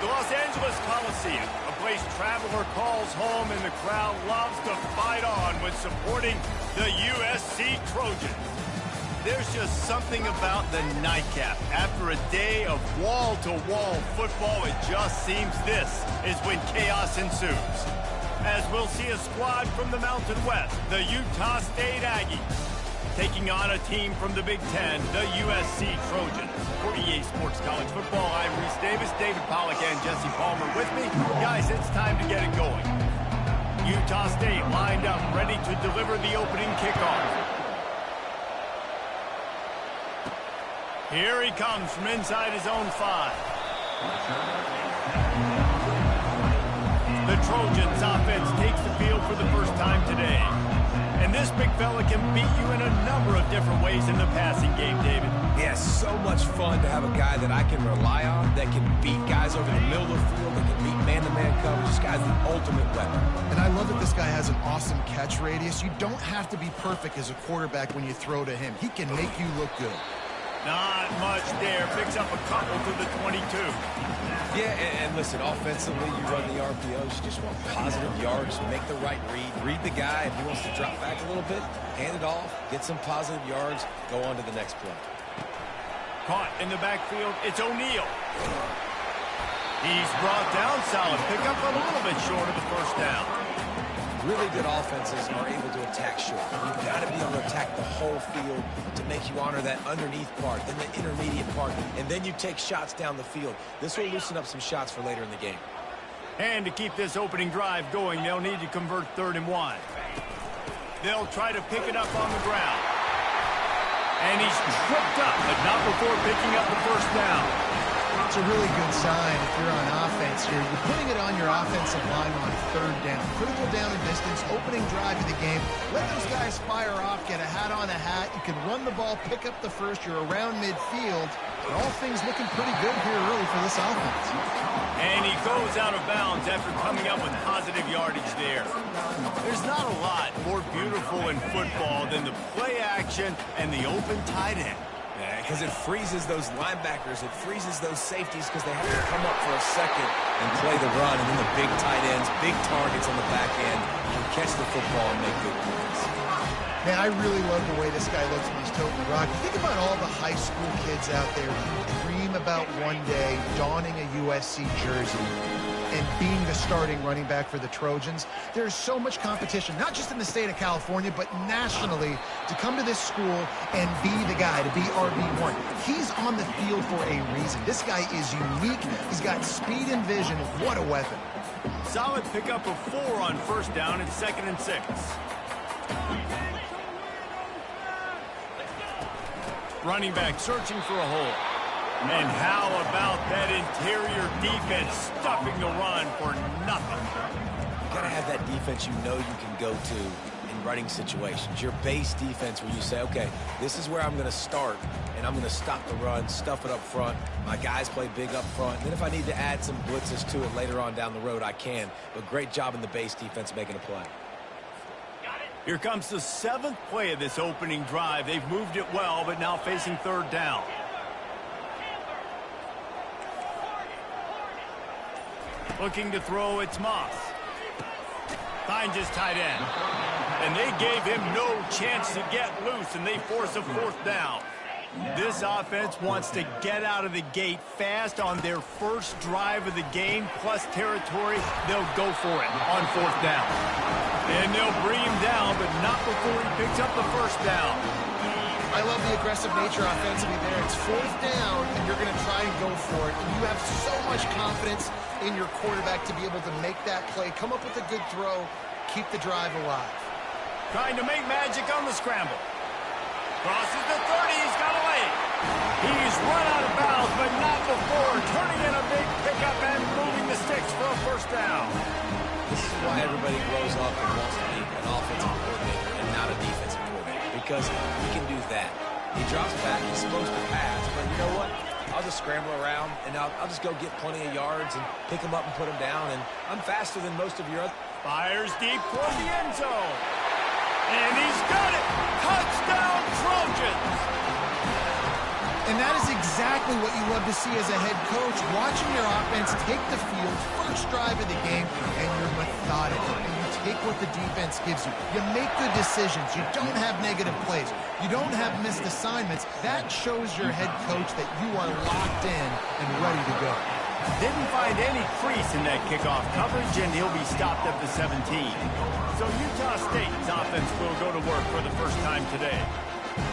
The Los Angeles Coliseum, a place traveler calls home, and the crowd loves to fight on when supporting the USC Trojans. There's just something about the nightcap. After a day of wall-to-wall football, it just seems this is when chaos ensues. As we'll see a squad from the Mountain West, the Utah State Aggies, taking on a team from the Big Ten, the USC Trojans. For EA Sports College Football, I'm Reese Davis, David Pollack, and Jesse Palmer with me. Guys, it's time to get it going. Utah State lined up, ready to deliver the opening kickoff. Here he comes from inside his own 5. The Trojans offense takes the field for the first time today. And this big fella can beat you in a number of different ways in the passing game, David. Yeah, so much fun to have a guy that I can rely on, that can beat guys over the middle of the field, that can beat man-to-man coverage. This guy's the ultimate weapon. And I love that this guy has an awesome catch radius. You don't have to be perfect as a quarterback when you throw to him. He can make you look good. Not much there. Picks up a couple to the 22. Yeah, and listen, offensively, you run the RPOs. You just want positive yards, make the right read the guy. If he wants to drop back a little bit, hand it off, get some positive yards, go on to the next play. Caught in the backfield, it's O'Neal. He's brought down solid. Pick up a little bit short of the first down. Really good offenses are able to attack short. You've got to be able to attack the whole field to make you honor that underneath part, then the intermediate part, and then you take shots down the field. This will loosen up some shots for later in the game. And to keep this opening drive going, they'll need to convert 3rd and 1. They'll try to pick it up on the ground. And he's tripped up, but not before picking up the first down. It's a really good sign if you're on offense here. You're putting it on your offensive line on 3rd down. Critical down and distance, opening drive of the game. Let those guys fire off, get a hat on a hat. You can run the ball, pick up the first. You're around midfield. And all things looking pretty good here early for this offense. And he goes out of bounds after coming up with positive yardage there. There's not a lot more beautiful in football than the play action and the open tight end. Because it freezes those linebackers, it freezes those safeties because they have to come up for a second and play the run, and then the big tight ends, big targets on the back end, can catch the football and make good plays. Man, I really love the way this guy looks when he's toting the rock. Think about all the high school kids out there who dream about one day donning a USC jersey and being the starting running back for the Trojans. There's so much competition, not just in the state of California, but nationally, to come to this school and be the guy, to be RB1. He's on the field for a reason. This guy is unique. He's got speed and vision. What a weapon. Solid pickup of 4 on 1st down and 2nd and 6. Running back searching for a hole. And how about that interior defense stuffing the run for nothing? You got to have that defense you know you can go to in running situations. Your base defense where you say, okay, this is where I'm going to start, and I'm going to stop the run, stuff it up front. My guys play big up front. And then if I need to add some blitzes to it later on down the road, I can. But great job in the base defense making a play. Here comes the 7th play of this opening drive. They've moved it well, but now facing 3rd down. Looking to throw, it's Moss. Finds his tight end. And they gave him no chance to get loose, and they force a 4th down. This offense wants to get out of the gate fast on their first drive of the game, plus territory. They'll go for it on 4th down. And they'll bring him down, but not before he picks up the first down. I love the aggressive nature offensively there. It's fourth down, and you're going to try and go for it. And you have so much confidence in your quarterback to be able to make that play, come up with a good throw, keep the drive alive. Trying to make magic on the scramble. Crosses the 30, he's got a lane. He's run out of bounds, but not before turning in a big pickup and moving the sticks for a first down. This is why everybody grows up and wants to be an offensive coordinator and not a defensive coordinator, because he can do that. He drops back, he's supposed to pass, but you know what? I'll just scramble around, and I'll just go get plenty of yards and pick them up and put them down, and I'm faster than most of your other... Fires deep toward the end zone. And he's got it! Touchdown, Trojans! And that is exactly what you love to see as a head coach, watching your offense take the field, first drive of the game, and you're methodical, and you take what the defense gives you. You make good decisions. You don't have negative plays. You don't have missed assignments. That shows your head coach that you are locked in and ready to go. Didn't find any crease in that kickoff coverage, and he'll be stopped at the 17. So Utah State's offense will go to work for the first time today.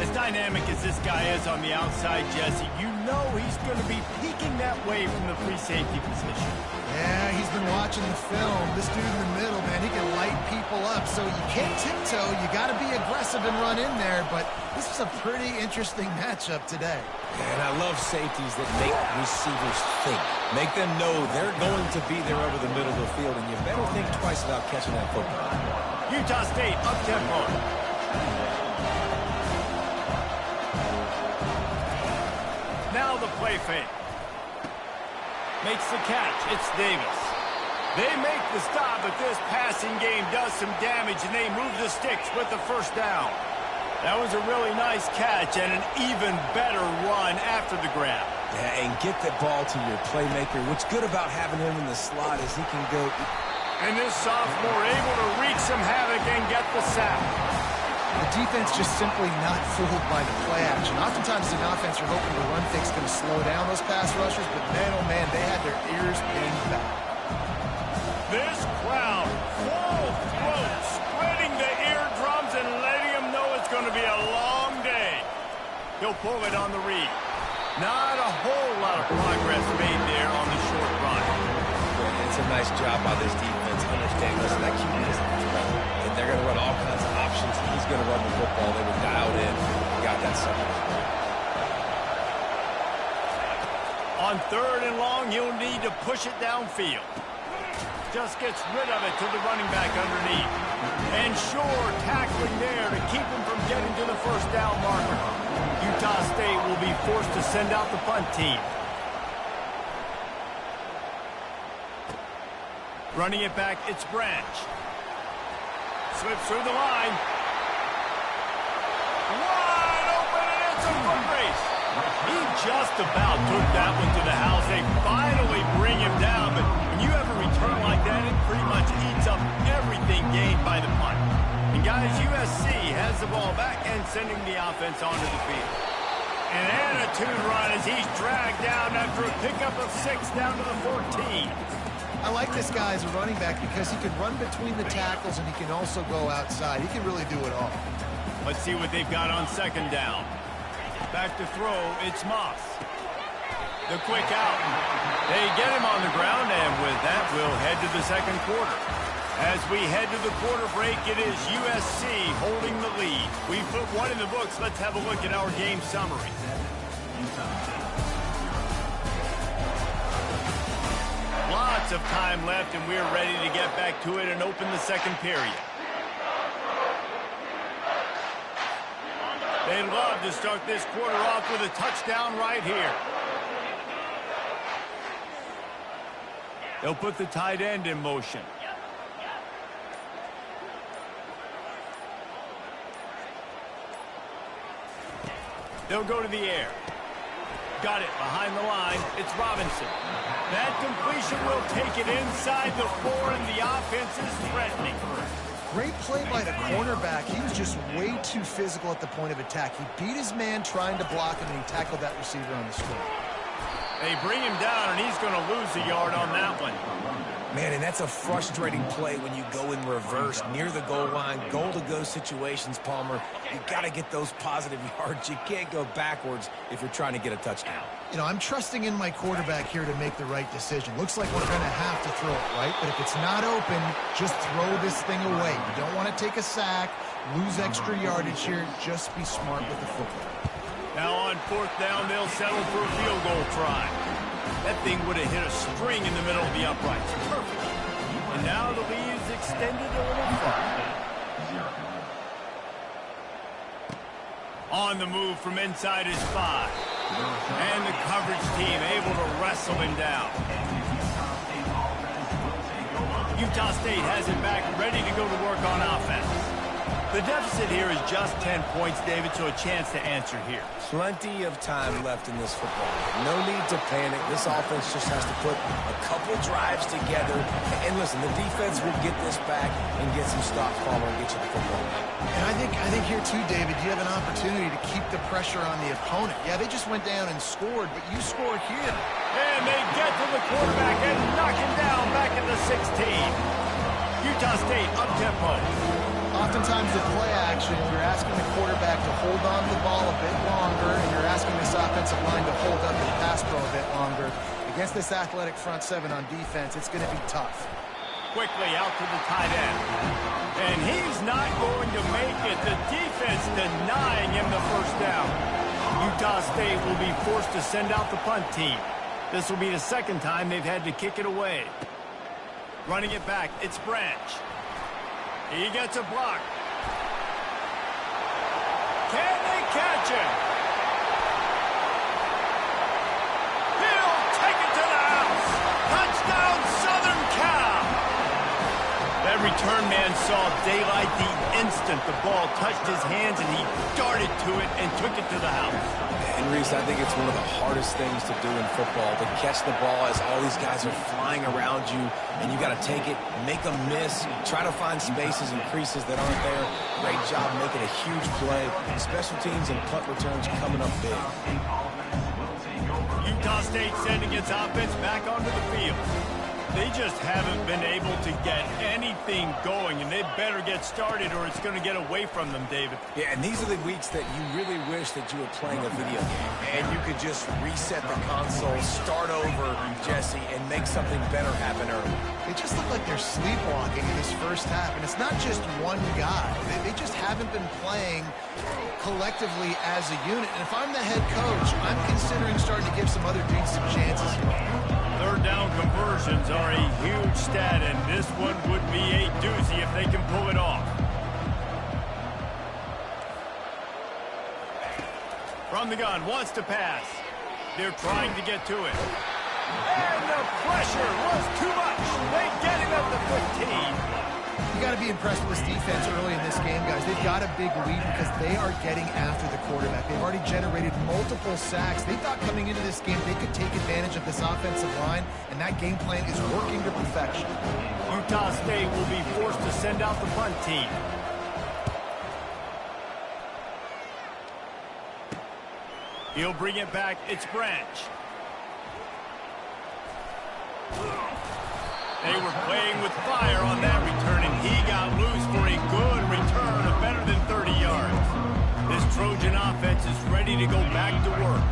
As dynamic as this guy is on the outside, Jesse, you know he's going to be peeking that way from the free safety position. Yeah, he's been watching the film. This dude in the middle, man, he can light people up. So you can't tiptoe. You got to be aggressive and run in there. But this is a pretty interesting matchup today. And I love safeties that make receivers think. Make them know they're going to be there over the middle of the field, and you better think twice about catching that football. Utah State up tempo. Now the play fake. Makes the catch. It's Davis. They make the stop, but this passing game does some damage, and they move the sticks with the first down. That was a really nice catch and an even better run after the grab. Yeah, and get the ball to your playmaker. What's good about having him in the slot is he can go... And this sophomore able to wreak some havoc and get the sack. The defense just simply not fooled by the play action. Oftentimes in offense, you're hoping the run fake's going to slow down those pass rushers, but man, oh man, they had their ears pinned back. This crowd, full throat, spreading the eardrums and letting them know it's going to be a long day. He'll pull it on the read. Not a whole lot of progress made there on the short run. Yeah, it's a nice job by this defense understanding this, that QB is a threat. And they're going to run all kinds of options. He's going to run the football. They were dialed in. Got that second. On third and long, you'll need to push it downfield. Just gets rid of it to the running back underneath. And sure, tackling there to keep him from getting to the first down marker. Utah State will be forced to send out the punt team. Running it back, it's Branch. Slips through the line. Wide open, and it's a foot race. He just about took that one to the house. They finally bring him down, but when you have a return like that, it pretty much eats up everything gained by the punt. And guys, USC has the ball back and sending the offense onto the field. An attitude run as he's dragged down after a pickup of 6 down to the 14. I like this guy as a running back because he can run between the tackles and he can also go outside. He can really do it all. Let's see what they've got on second down. Back to throw, it's Moss. The quick out. They get him on the ground, and with that, we'll head to the second quarter. As we head to the quarter break, it is USC holding the lead. We put one in the books. Let's have a look at our game summary. Lots of time left, and we're ready to get back to it and open the second period. They'd love to start this quarter off with a touchdown right here. They'll put the tight end in motion. They'll go to the air. Got it behind the line. It's Robinson. That completion will take it inside the 4, and the offense is threatening. Great play by the cornerback. He was just way too physical at the point of attack. He beat his man trying to block him, and he tackled that receiver on the string. They bring him down, and he's going to lose a yard on that one. Man, and that's a frustrating play when you go in reverse near the goal line, goal-to-go situations, Palmer. You got to get those positive yards. You can't go backwards if you're trying to get a touchdown. You know, I'm trusting in my quarterback here to make the right decision. Looks like we're going to have to throw it, right? But if it's not open, just throw this thing away. You don't want to take a sack, lose extra yardage here. Just be smart with the football. Now on 4th down, they'll settle for a field goal try. That thing would have hit a string in the middle of the uprights. Perfect. And now the lead is extended a little farther. On the move from inside his 5. And the coverage team able to wrestle him down. Utah State has it back, ready to go to work on offense. The deficit here is just 10 points, David, so a chance to answer here. Plenty of time left in this football game. No need to panic. This offense just has to put a couple drives together. And listen, the defense will get this back and get some stops, Palmer, and get you the football. And I think here, too, David, you have an opportunity to keep the pressure on the opponent. Yeah, they just went down and scored, but you scored here. And they get to the quarterback and knock him down back at the 16. Utah State up-tempo. Oftentimes with play action, you're asking the quarterback to hold on to the ball a bit longer, and you're asking this offensive line to hold up the pass pro a bit longer. Against this athletic front 7 on defense, it's going to be tough. Quickly out to the tight end. And he's not going to make it. The defense denying him the first down. Utah State will be forced to send out the punt team. This will be the second time they've had to kick it away. Running it back, it's Branch. He gets a block. Can they catch him? He'll take it to the house. Touchdown, Southern Cal. That return man saw daylight the instant the ball touched his hands, and he darted to it and took it to the house. And Reese, I think it's one of the hardest things to do in football, to catch the ball as all these guys are flying around you, and you got to take it, make a miss, try to find spaces and creases that aren't there. Great job making a huge play. Special teams and punt returns coming up big. Utah State sending its offense back onto the field. They just haven't been able to get anything going, and they better get started or it's going to get away from them, David. Yeah, and these are the weeks that you really wish that you were playing a video game, and you could just reset the console, start over, Jesse, and make something better happen early. They just look like they're sleepwalking in this first half, and it's not just one guy. They just haven't been playing collectively as a unit, and if I'm the head coach, I'm considering starting to give some other dudes some chances. Third down conversions are a huge stat, and this one would be a doozy if they can pull it off. From the gun, wants to pass. They're trying to get to it. And the pressure was too much. They get him at the 15. You got to be impressed with this defense early in this game, guys. They've got a big lead because they are getting after the quarterback. They've already generated multiple sacks. They thought coming into this game they could take advantage of this offensive line, and that game plan is working to perfection. Utah State will be forced to send out the punt team. He'll bring it back. It's Branch. They were playing with fire on that return, and he got loose for a good return of better than 30 yards. This Trojan offense is ready to go back to work.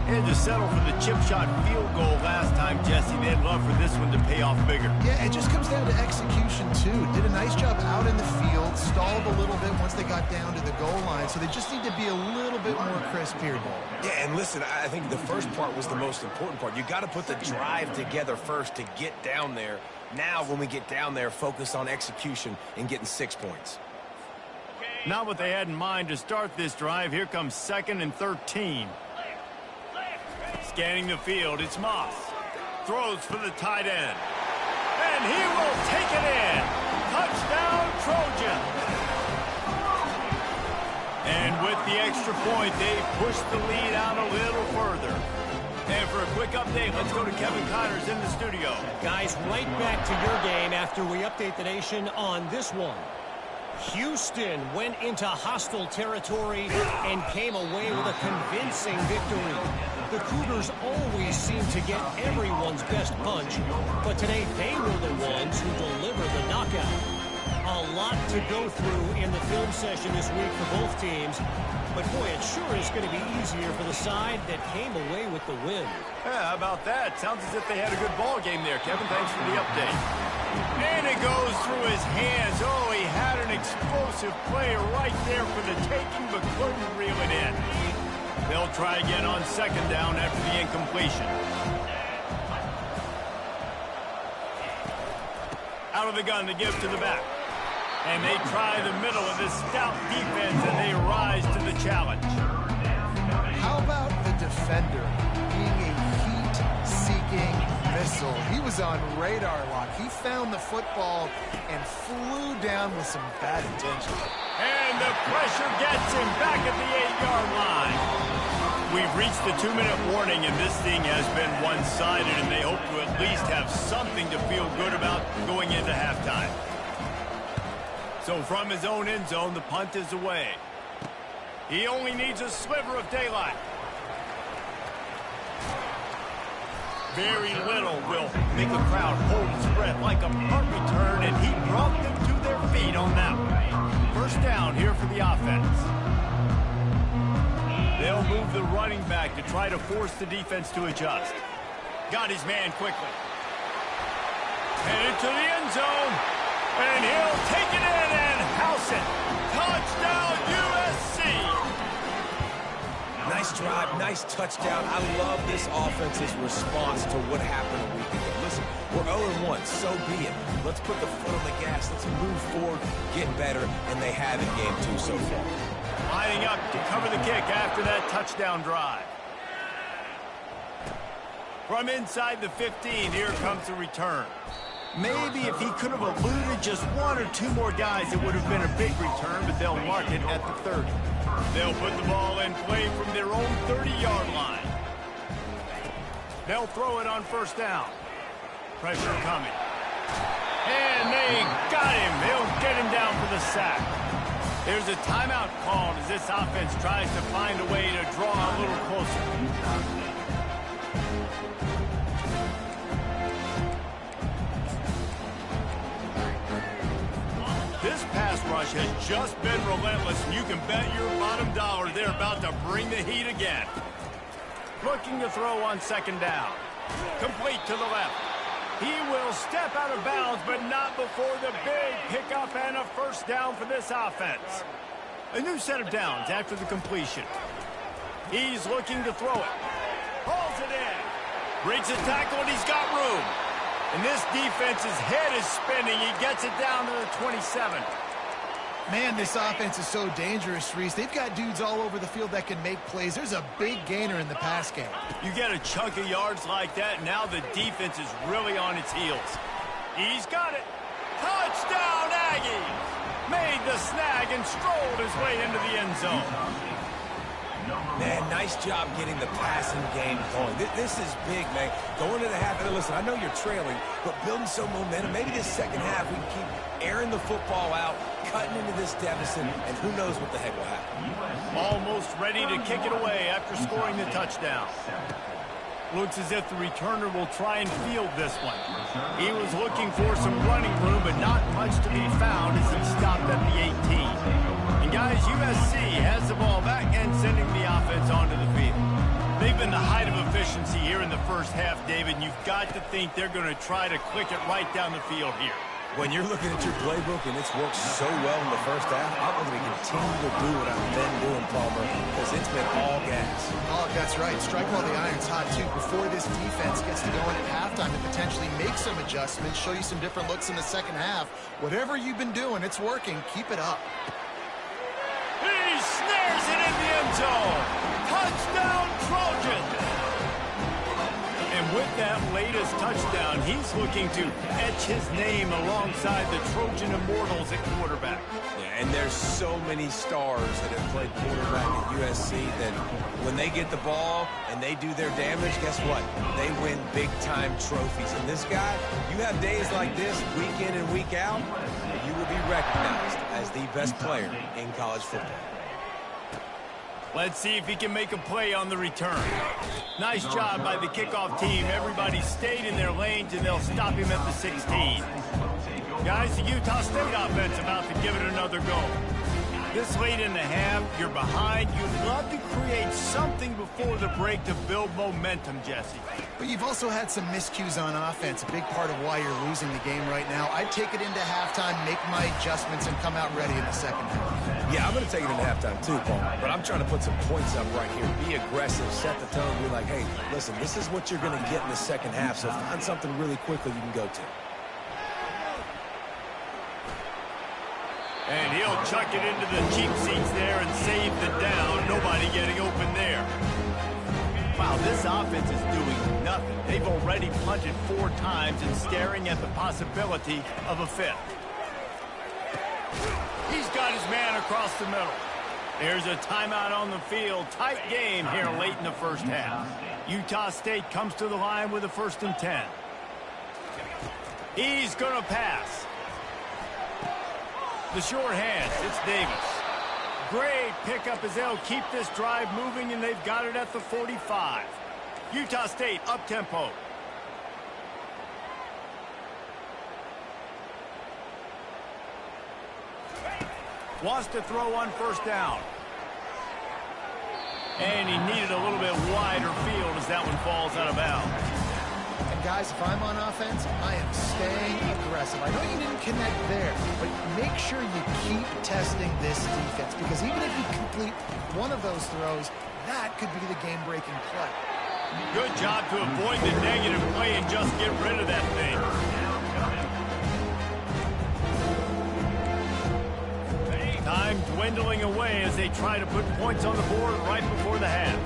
They had to settle for the chip shot field goal last time, Jesse. They'd love for this one to pay off bigger. Yeah, it just comes down to execution, too. Did a nice job out in the field, stalled a little bit once they got down to the goal line, so they just need to be a little bit more crisp here, Ball. Yeah, and listen, I think the first part was the most important part. You got to put the drive together first to get down there. Now, when we get down there, focus on execution and getting 6 points. Not what they had in mind to start this drive. Here comes 2nd and 13. Scanning the field, it's Moss. Throws for the tight end. And he will take it in. Touchdown, Trojan. And with the extra point, they push the lead out a little further. And for a quick update, let's go to Kevin Connors in the studio. Guys, right back to your game after we update the nation on this one. Houston went into hostile territory and came away with a convincing victory. The Cougars always seem to get everyone's best punch, but today they were the ones who delivered the knockout. A lot to go through in the film session this week for both teams, but boy, it sure is going to be easier for the side that came away with the win. Yeah, how about that? Sounds as if they had a good ball game there, Kevin. Thanks for the update. And it goes through his hands. Oh, he had an explosive play right there for the taking, but couldn't reel it in. They'll try again on second down after the incompletion. Out of the gun, the give to the back. And they try the middle of this stout defense, and they rise to the challenge. How about the defender being a heat-seeking missile? He was on radar lock. He found the football and flew down with some bad intention. And the pressure gets him back at the 8-yard line. We've reached the 2-minute warning, and this thing has been one-sided, and they hope to at least have something to feel good about going into halftime. So from his own end zone, the punt is away. He only needs a sliver of daylight. Very little will make a crowd hold its breath like a punt return, and he brought them to their feet on that one. First down here for the offense. They'll move the running back to try to force the defense to adjust. Got his man quickly. Headed to the end zone. And he'll take it in and house it. Touchdown, USC! Nice drive, nice touchdown. I love this offense's response to what happened a week ago. Listen, we're 0-1, so be it. Let's put the foot on the gas. Let's move forward, get better, and they have in game 2 so far. Lining up to cover the kick after that touchdown drive. From inside the 15, here comes the return. Maybe if he could have eluded just 1 or 2 more guys, it would have been a big return, but they'll mark it at the 30. They'll put the ball in play from their own 30-yard line. They'll throw it on first down. Pressure coming. And they got him. They'll get him down for the sack. There's a timeout called as this offense tries to find a way to draw a little closer. This pass rush has just been relentless, and you can bet your bottom dollar they're about to bring the heat again. Looking to throw on second down. Complete to the left. He will step out of bounds, but not before the big pickup and a first down for this offense. A new set of downs after the completion. He's looking to throw it. Hauls it in. Breaks a tackle, and he's got room. And this defense's head is spinning. He gets it down to the 27. Man, this offense is so dangerous, Reese. They've got dudes all over the field that can make plays. There's a big gainer in the pass game. You get a chunk of yards like that, now the defense is really on its heels. He's got it. Touchdown, Aggies! Made the snag and strolled his way into the end zone. Man, nice job getting the passing game going. This is big, man. Going to the half, and listen, I know you're trailing, but building some momentum. Maybe this second half we can keep airing the football out, cutting into this deficit, and who knows what the heck will happen. Almost ready to kick it away after scoring the touchdown. Looks as if the returner will try and field this one. He was looking for some running room, but not much to be found as he stopped at the 18. And guys, USC has the ball back and sending the offense onto the field. They've been the height of efficiency here in the first half, David, and you've got to think they're going to try to click it right down the field here. When you're looking at your playbook and it's worked so well in the first half, I'm going to continue to do what I've been doing, Palmer, because it's been all gas. Oh, that's right. Strike while the iron's hot, too, before this defense gets to going at halftime to potentially make some adjustments, show you some different looks in the second half. Whatever you've been doing, it's working. Keep it up. He snares it in the end zone. Touchdown, Trojans. And with that latest touchdown, he's looking to etch his name alongside the Trojan Immortals at quarterback. Yeah, and there's so many stars that have played quarterback at USC that when they get the ball and they do their damage, guess what? They win big-time trophies. And this guy, you have days like this, week in and week out, you will be recognized as the best player in college football. Let's see if he can make a play on the return. Nice job by the kickoff team. Everybody stayed in their lanes, and they'll stop him at the 16. Guys, the Utah State offense about to give it another go. This late in the half, you're behind. You'd love to create something before the break to build momentum, Jesse. But you've also had some miscues on offense, a big part of why you're losing the game right now. I'd take it into halftime, make my adjustments, and come out ready in the second half. Yeah, I'm going to take it into halftime too, Paul. But I'm trying to put some points up right here. Be aggressive, set the tone, be like, hey, listen, this is what you're going to get in the second half, so find something really quickly you can go to. And he'll chuck it into the cheap seats there and save the down. Nobody getting open there. Wow, this offense is doing nothing. They've already punted 4 times and staring at the possibility of a 5th. He's got his man across the middle. There's a timeout on the field. Tight game here late in the first half. Utah State comes to the line with a 1st and 10. He's going to pass. The short hands, it's Davis. Great pickup as they'll keep this drive moving, and they've got it at the 45. Utah State up-tempo. Wants to throw on 1st down. And he needed a little bit wider field as that one falls out of bounds. And guys, if I'm on offense, I am staying aggressive. I know you didn't connect there, but make sure you keep testing this defense, because even if you complete one of those throws, that could be the game-breaking play. Good job to avoid the negative play and just get rid of that thing. Time dwindling away as they try to put points on the board right before the half.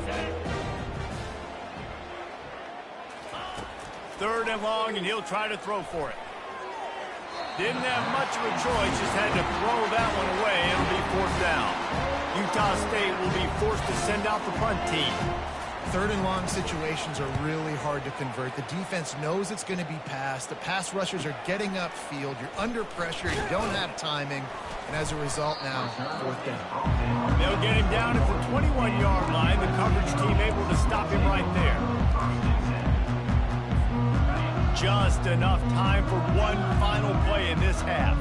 3rd and long, and he'll try to throw for it. Didn't have much of a choice, just had to throw that one away. It'll be 4th down. Utah State will be forced to send out the punt team. 3rd and long situations are really hard to convert. The defense knows it's going to be passed. The pass rushers are getting upfield. You're under pressure. You don't have timing. And as a result now, 4th down. They'll get him down at the 21-yard line. The coverage team able to stop him right there. Just enough time for one final play in this half.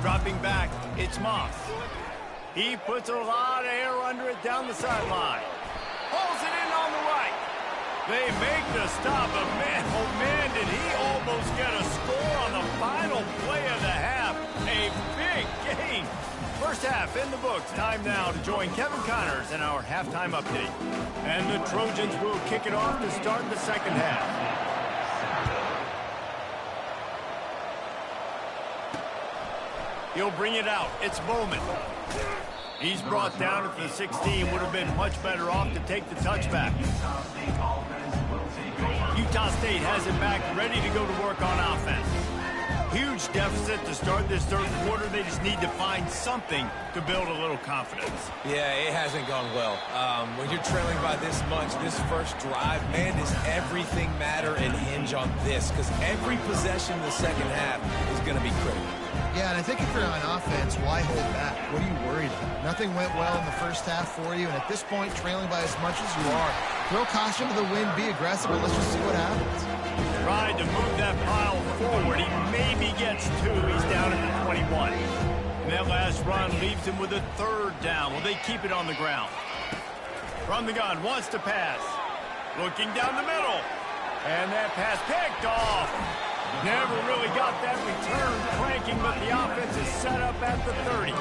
Dropping back, it's Moss. He puts a lot of air under it down the sideline. Pulls it in on the right. They make the stop, but man, oh man, did he almost get a score on the final play of the half. A big game. First half in the books. Time now to join Kevin Connors in our halftime update. And the Trojans will kick it off to start the second half. He'll bring it out. It's Bowman. He's brought down at the 16. Would have been much better off to take the touchback. Utah State has it back, ready to go to work on offense. Huge deficit to start this 3rd quarter. They just need to find something to build a little confidence. Yeah, it hasn't gone well. When you're trailing by this much, this first drive, man, does everything matter and hinge on this, because every possession in the second half is going to be critical. Yeah, and I think if you're on offense, why hold back? What are you worried about? Nothing went well in the first half for you, and at this point, trailing by as much as you are. Throw caution to the wind, be aggressive, and let's just see what happens. Tried to move that pile forward. He maybe gets 2. He's down at the 21. And that last run leaves him with a 3rd down. Will they keep it on the ground? From the gun, wants to pass. Looking down the middle. And that pass picked off. Never really got that return cranking, but the offense is set up at the 30.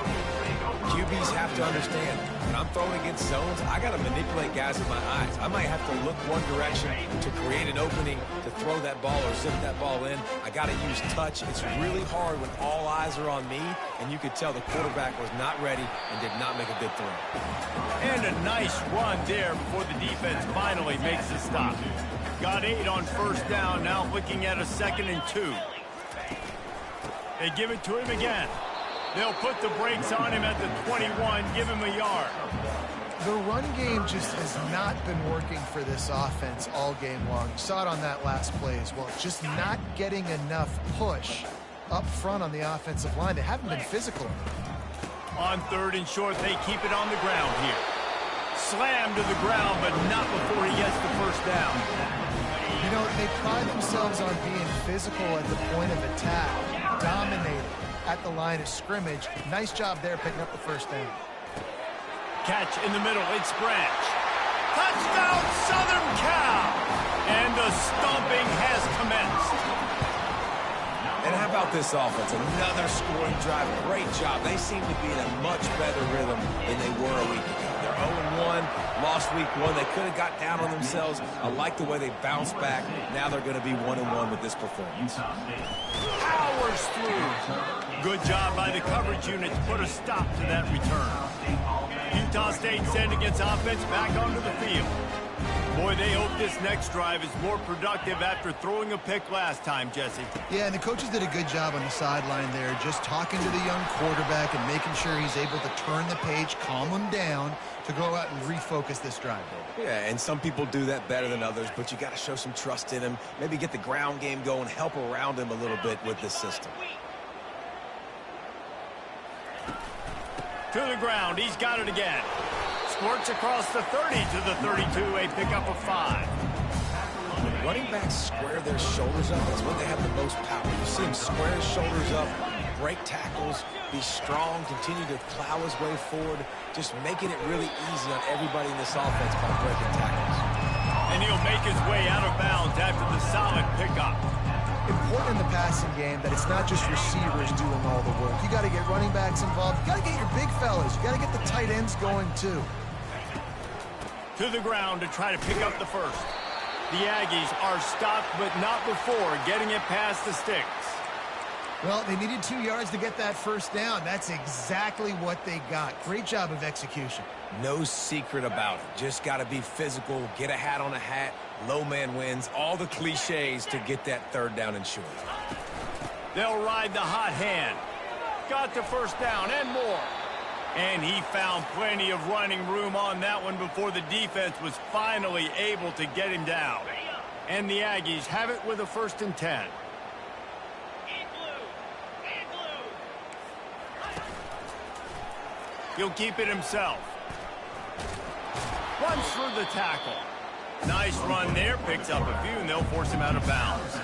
QBs have to understand, when I'm throwing against zones, I got to manipulate guys with my eyes. I might have to look one direction to create an opening to throw that ball or zip that ball in. I got to use touch. It's really hard when all eyes are on me, and you could tell the quarterback was not ready and did not make a good throw. And a nice run there before the defense finally makes the stop. Got 8 on 1st down, now looking at a 2nd and 2. They give it to him again. They'll put the brakes on him at the 21, give him a yard. The run game just has not been working for this offense all game long. You saw it on that last play as well. Just not getting enough push up front on the offensive line. They haven't been physical. On 3rd and short, they keep it on the ground here. Slammed to the ground, but not before he gets the first down. You know, they pride themselves on being physical at the point of attack, dominating at the line of scrimmage. Nice job there picking up the first down. Catch in the middle, it's Branch. Touchdown, Southern Cal! And the stomping has commenced. And how about this offense? Another scoring drive. Great job. They seem to be in a much better rhythm than they were a week ago. They're 0-1, lost week 1. They could have got down on themselves. I like the way they bounced back. Now they're going to be 1-1 with this performance. Powers through. Good job by the coverage unit to put a stop to that return. Utah State sending its offense back onto the field. Boy, they hope this next drive is more productive after throwing a pick last time, Jesse. Yeah, and the coaches did a good job on the sideline there, just talking to the young quarterback and making sure he's able to turn the page, calm him down to go out and refocus this drive. Yeah, and some people do that better than others, but you got to show some trust in him. Maybe get the ground game going, help around him a little bit with this system. To the ground, he's got it again. Squirts across the 30 to the 32, a pickup of 5. When running backs square their shoulders up, that's when they have the most power. You see him square his shoulders up, break tackles, be strong, continue to plow his way forward, just making it really easy on everybody in this offense by breaking tackles. And he'll make his way out of bounds after the solid pickup. Important in the passing game that it's not just receivers doing all the work. You got to get running backs involved. You got to get your big fellas. You got to get the tight ends going too. To the ground to try to pick up the first. The Aggies are stopped, but not before getting it past the sticks. Well, they needed 2 yards to get that first down. That's exactly what they got. Great job of execution. No secret about it. Just got to be physical, get a hat on a hat, low man wins, all the cliches to get that 3rd down and short. They'll ride the hot hand. Got the first down and more. And he found plenty of running room on that one before the defense was finally able to get him down. And the Aggies have it with a 1st and 10. He'll keep it himself. Runs through the tackle. Nice run there, picks up a few, and they'll force him out of bounds.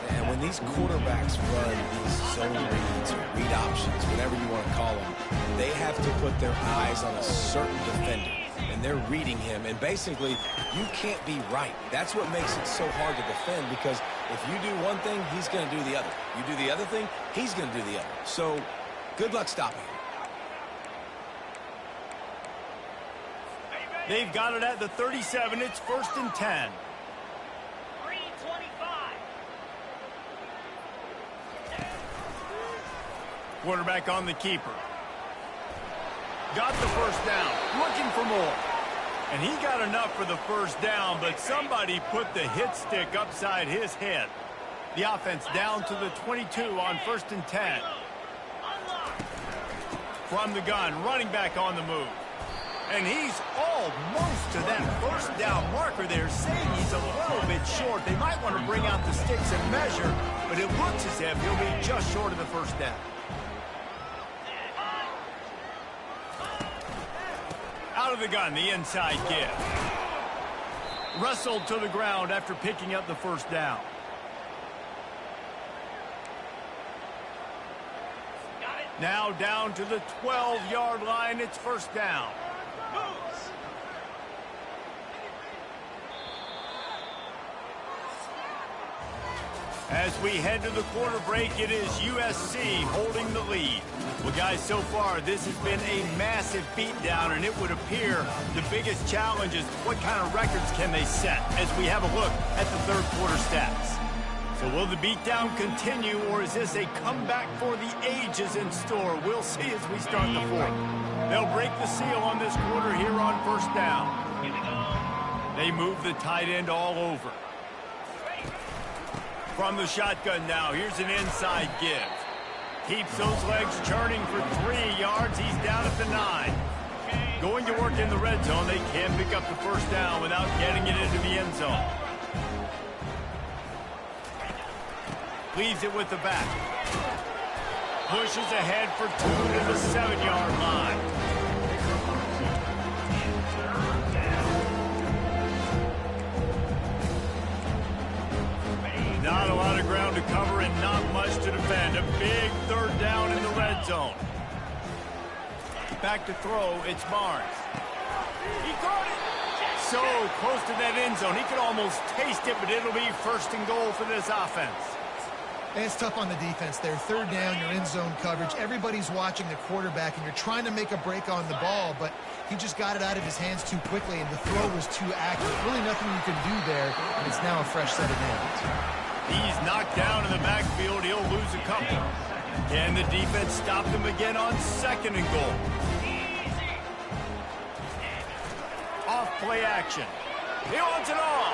And when these quarterbacks run these zone reads or read options, whatever you want to call them, they have to put their eyes on a certain defender. And they're reading him. And basically, you can't be right. That's what makes it so hard to defend, because if you do one thing, he's going to do the other. You do the other thing, he's going to do the other. So, good luck stopping him. They've got it at the 37. It's 1st and 10. 3:25. Quarterback on the keeper. Got the first down. Looking for more. And he got enough for the first down, but somebody put the hit stick upside his head. The offense down to the 22 on 1st and 10. From the gun, running back on the move. And he's almost to that first down marker there, saying he's a little bit short. They might want to bring out the sticks and measure, but it looks as if he'll be just short of the first down. Out of the gun, the inside give. Wrestled to the ground after picking up the first down. Now down to the 12-yard line. It's 1st down. As we head to the quarter break, it is USC holding the lead. Well, guys, so far, this has been a massive beatdown, and it would appear the biggest challenge is what kind of records can they set as we have a look at the 3rd quarter stats. So will the beatdown continue, or is this a comeback for the ages in store? We'll see as we start the 4th. They'll break the seal on this quarter here on 1st down. They move the tight end all over. From the shotgun now, here's an inside give. Keeps those legs churning for 3 yards. He's down at the 9. Going to work in the red zone. They can pick up the first down without getting it into the end zone. Leaves it with the back. pushes ahead for 2 to the 7-yard line. Not a lot of ground to cover and not much to defend. A big third down in the red zone. Back to throw, it's Barnes. He caught it. So close to that end zone. He could almost taste it, but it'll be first and goal for this offense. And it's tough on the defense there. Third down, you're in zone coverage. Everybody's watching the quarterback, and you're trying to make a break on the ball, but he just got it out of his hands too quickly, and the throw was too accurate. Really nothing you can do there, and it's now a fresh set of downs. He's knocked down in the backfield. He'll lose a couple. Can the defense stop them again on second and goal? Off play action. He wants it all.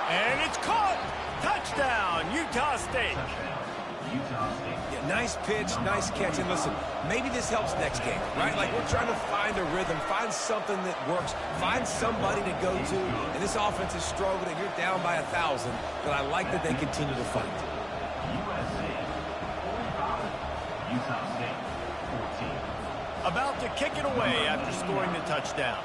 And it's caught. Touchdown, Utah State. Yeah, nice pitch, nice catch. And listen, maybe this helps next game, right? Like we're trying to find a rhythm, find something that works, find somebody to go to. And this offense is struggling. You're down by 1,000, but I like that they continue to fight. Utah State, 14. About to kick it away after scoring the touchdown.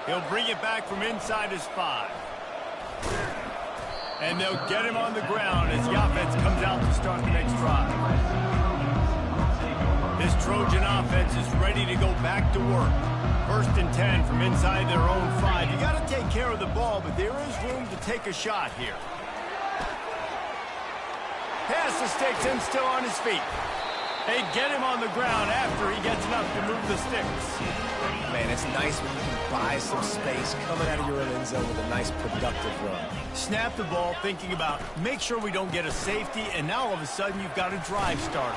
He'll bring it back from inside his 5. And they'll get him on the ground as the offense comes out to start the next drive. This Trojan offense is ready to go back to work. First and 10 from inside their own 5. You got to take care of the ball, but there is room to take a shot here. Pass the sticks and still on his feet. They get him on the ground after he gets enough to move the sticks. Man, it's nice when you can buy some space coming out of your own end zone with a nice productive run. Snap the ball thinking about make sure we don't get a safety, and now all of a sudden you've got a drive starter.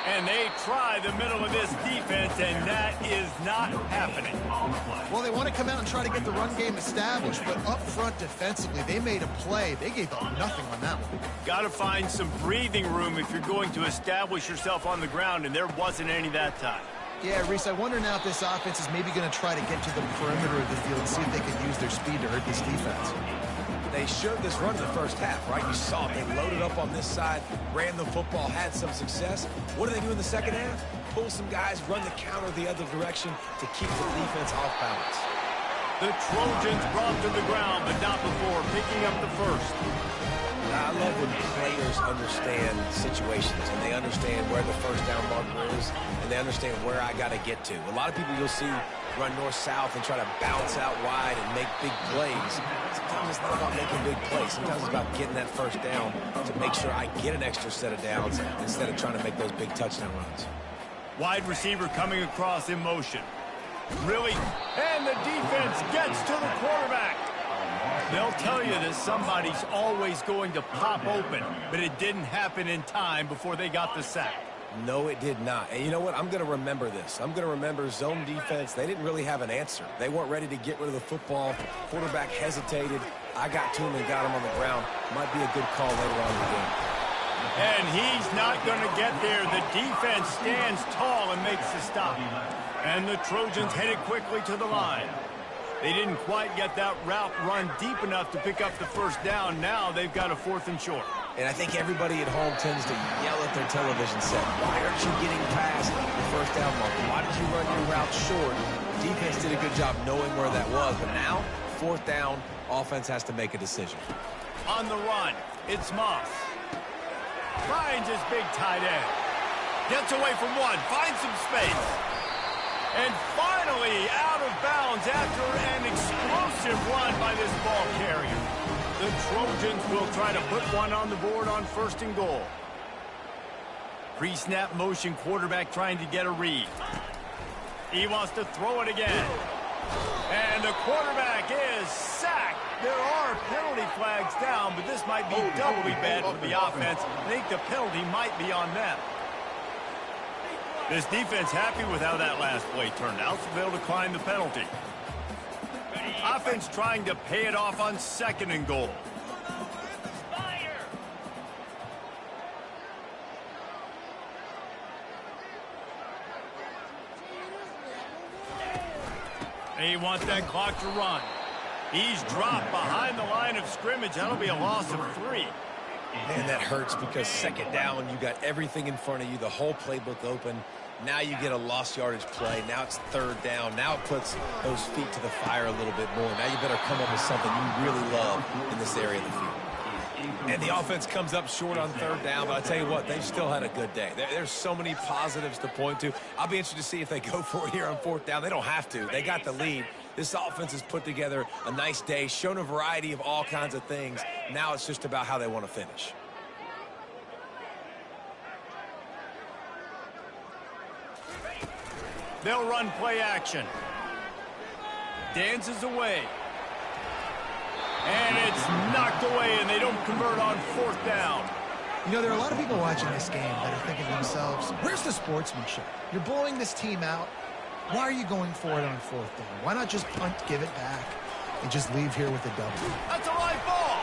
And they try the middle of this defense, and that is not happening. Well, they want to come out and try to get the run game established, but up front defensively, they made a play. They gave up nothing on that one. Got to find some breathing room if you're going to establish yourself on the ground, and there wasn't any that time. Yeah, Reese, I wonder now if this offense is maybe going to try to get to the perimeter of the field and see if they can use their speed to hurt this defense. They showed this run in the first half, right? You saw it. They loaded up on this side, ran the football, had some success. What do they do in the second half? Pull some guys, run the counter the other direction to keep the defense off balance. The Trojans brought to the ground, but not before picking up the first. I love when players understand situations and they understand where the first down marker is and they understand where I got to get to. A lot of people you'll see run north-south and try to bounce out wide and make big plays. Sometimes it's not about making big plays. Sometimes it's about getting that first down to make sure I get an extra set of downs instead of trying to make those big touchdown runs. Wide receiver coming across in motion. Really, and the defense gets to the quarterback. They'll tell you that somebody's always going to pop open, but it didn't happen in time before they got the sack. No, it did not. And you know what? I'm going to remember this. I'm going to remember zone defense. They didn't really have an answer. They weren't ready to get rid of the football. Quarterback hesitated. I got to him and got him on the ground. Might be a good call later on in the game. And he's not going to get there. The defense stands tall and makes the stop. And the Trojans headed quickly to the line. They didn't quite get that route run deep enough to pick up the first down. Now they've got a 4th and short. And I think everybody at home tends to yell at their television set. Why aren't you getting past the first down marker? Why did you run your route short? Defense did a good job knowing where that was. But now, 4th down, offense has to make a decision. On the run, it's Moss. Finds his big tight end. Gets away from one, finds some space. And finally out of bounds after an explosive run by this ball carrier. The Trojans will try to put one on the board on 1st and goal. Pre-snap motion quarterback trying to get a read. He wants to throw it again. And the quarterback is sacked. There are penalty flags down, but this might be doubly bad for the offense. I think the penalty might be on them. This defense happy with how that last play turned out, so they'll decline the penalty. Offense trying to pay it off on 2nd and goal. They want that clock to run. He's dropped behind the line of scrimmage. That'll be a loss of 3. Man, that hurts because second down, you got everything in front of you, the whole playbook open. Now you get a lost yardage play. Now it's third down. Now it puts those feet to the fire a little bit more. Now you better come up with something you really love in this area of the field. And the offense comes up short on third down, but I tell you what, they've still had a good day. There's so many positives to point to. I'll be interested to see if they go for it here on fourth down. They don't have to. They got the lead. This offense has put together a nice day, shown a variety of all kinds of things. Now it's just about how they want to finish. They'll run play action. Dances away. And it's knocked away, and they don't convert on fourth down. You know, there are a lot of people watching this game that are thinking to themselves, where's the sportsmanship? You're blowing this team out. Why are you going for it on fourth down? Why not just punt, give it back, and just leave here with a W? That's a right ball.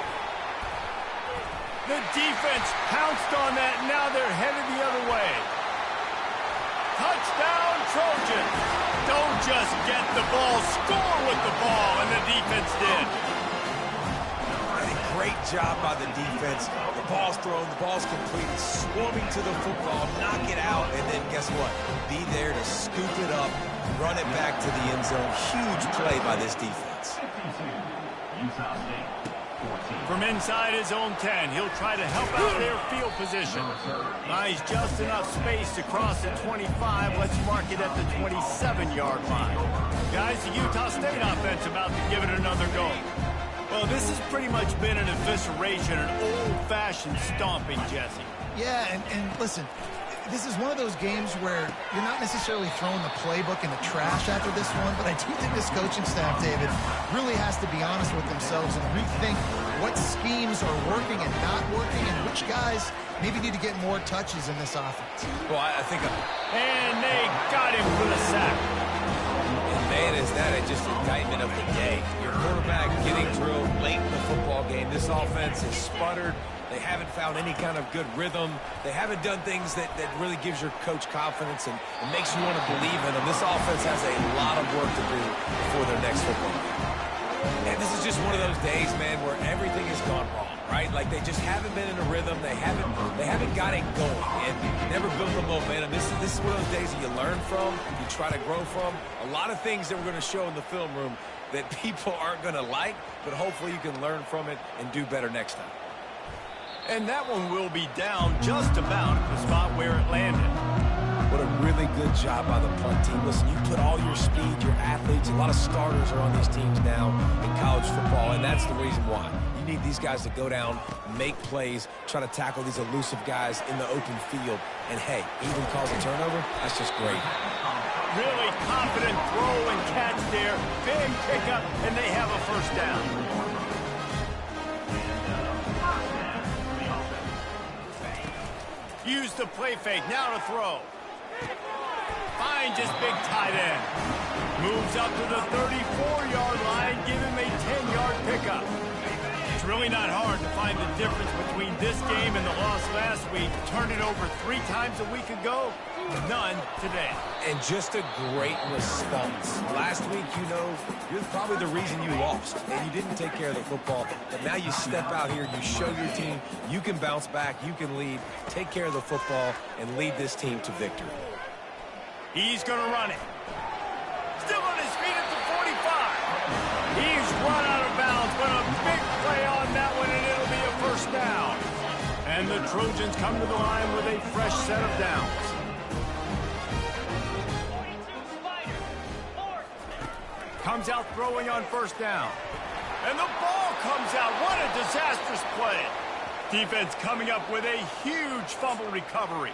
The defense pounced on that, and now they're headed the other way. Touchdown, Trojans. Don't just get the ball, score with the ball, and the defense did. Great job by the defense. The ball's thrown, the ball's completed, swarming to the football, knock it out, and then guess what? Be there to scoop it up, run it back to the end zone. Huge play by this defense. From inside his own 10, he'll try to help out their field position. He's just enough space to cross at 25. Let's mark it at the 27-yard line. Guys, the Utah State offense about to give it another go. Well, this has pretty much been an evisceration, an old-fashioned stomping, Jesse. Yeah, and listen, this is one of those games where you're not necessarily throwing the playbook in the trash after this one, but I do think this coaching staff, David, really has to be honest with themselves and rethink what schemes are working and not working and which guys maybe need to get more touches in this offense. Well, I think... And they got him for the sack. Man, is that just indictment of the day. Your quarterback getting drilled late in the football game. This offense has sputtered. They haven't found any kind of good rhythm. They haven't done things that really gives your coach confidence and makes you want to believe in them. This offense has a lot of work to do before their next football game. And this is just one of those days, man, where everything has gone wrong, right? Like they just haven't been in a rhythm. They haven't got it going and never built the momentum. This is one of those days that you learn from, you try to grow from. A lot of things that we're going to show in the film room that people aren't going to like, but hopefully you can learn from it and do better next time. And that one will be down just about at the spot where it landed. What a really good job by the punt team. Listen, you put all your speed, your athletes, a lot of starters are on these teams now in college football, and that's the reason why. You need these guys to go down, make plays, try to tackle these elusive guys in the open field. And, hey, even cause a turnover, that's just great. Really confident throw and catch there. Big pickup, and they have a first down. Use the play fake, now to throw. Finds his big tight end. Moves up to the 34-yard line, give him a 10-yard pickup. It's really not hard to find the difference between this game and the loss last week. Turned it over 3 times a week ago, none today. And just a great response. Last week, you know, you're probably the reason you lost, and you didn't take care of the football. But now you step out here, you show your team, you can bounce back, you can lead, take care of the football, and lead this team to victory. He's going to run it. Still on his feet at the 45. He's run out of bounds, but a big play on that one, and it'll be a first down. And the Trojans come to the line with a fresh set of downs. Comes out throwing on first down. And the ball comes out. What a disastrous play. Defense coming up with a huge fumble recovery.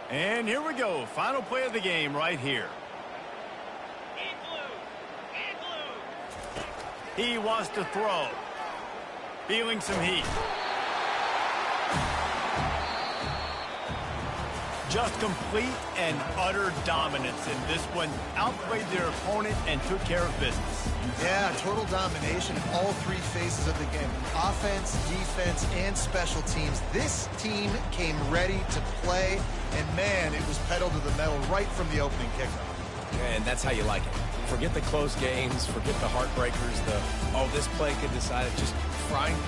And here we go. Final play of the game right here. He wants to throw. Feeling some heat. Just complete and utter dominance in this one. Outplayed their opponent and took care of business. Yeah, total domination in all 3 phases of the game. Offense, defense, and special teams. This team came ready to play, and man, it was pedal to the metal right from the opening kickoff. And that's how you like it. Forget the close games, forget the heartbreakers, oh, this play could decide it. Just frying pan.